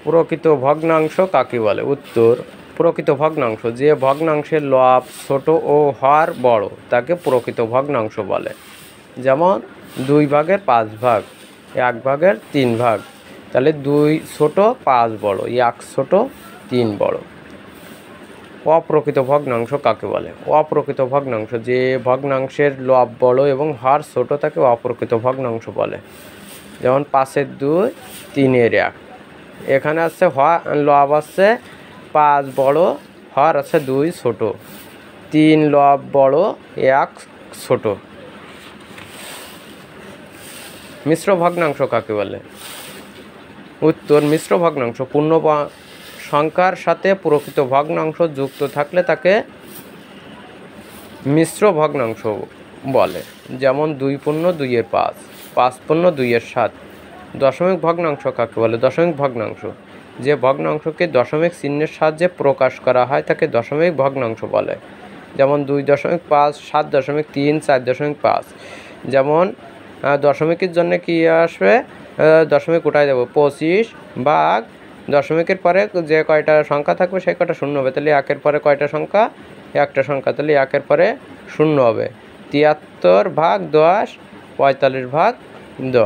প্রকৃত ভগ্নাংশ কাকে বলে? উত্তর, প্রকৃত ভগ্নাংশ যে ভগ্নাংশের লব ছোট ও হর বড় তাকে প্রকৃত ভগ্নাংশ বলে। যেমন 2 ভাগের 5 ভাগ, 1 ভাগের 3 ভাগ, তাহলে 2 ছোট 5 বড়, 1 ছোট 3 বড়। অপ্রকৃত ভগ্নাংশ কাকে বলে? অপ্রকৃত ভগ্নাংশ যে ভগ্নাংশের লব বড় এবং হর ছোট তাকে অপ্রকৃত ভগ্নাংশ বলে। যেমন 5-এর 2, 3-এর 1। এখানে আছে লব আছে 5 বড়, হর আছে 2 ছোট, 3 লব বড়, 1 ছোট। মিশ্র ভগ্নাংশ কাকে বলে? উত্তর, মিশ্র ভগ্নাংশ পূর্ণ সংখ্যার সাথে প্রকৃত ভগ্নাংশ যুক্ত থাকলে তাকে মিশ্র ভগ্নাংশ বলে। যেমন 2 পূর্ণ 2-এর 5, 5 পূর্ণ 2-এর 7। দশমিক ভগ্নাংশ কাকে বলে? দশমিক ভগ্নাংশ যে ভগ্নাংশকে দশমিক চিহ্নের সাহায্যে প্রকাশ করা হয় তাকে দশমিক ভগ্নাংশ বলে। যেমন 2.5, 7.3, 4.5। যেমন দশমিকের জন্য কি আসবে? দশমিক উঠাই দেবো, 25 ভাগ দশমিকের পরে যে কয়টা সংখ্যা থাকবে সেই কয়টা শূন্য হবে, তাহলে 1-এর পরে কয়টা সংখ্যা? একটা সংখ্যা, তাহলে 1-এর পরে শূন্য হবে। 73 ভাগ 10, 45 ভাগ 10।